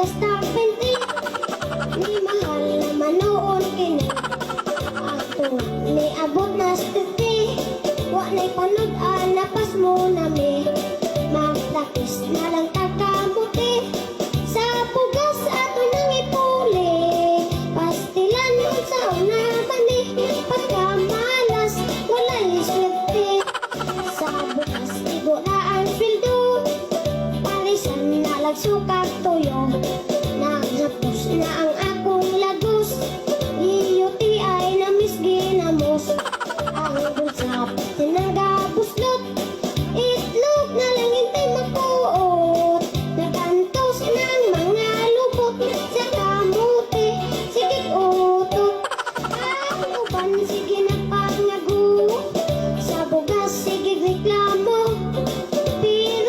gastang penti. Ni mahal na manoon kini. Ako ni abot na stiti. Wa na'y panood napas mo na mi. Magtakis na lang takamuti. Sa pugas ato nang ipuli. Pastilan mo sa una mani. Pagkamalas wala'y swerte. Sa bukas igo na ang pildo. Parisan na lagsukag tuyo. Naghapos na ang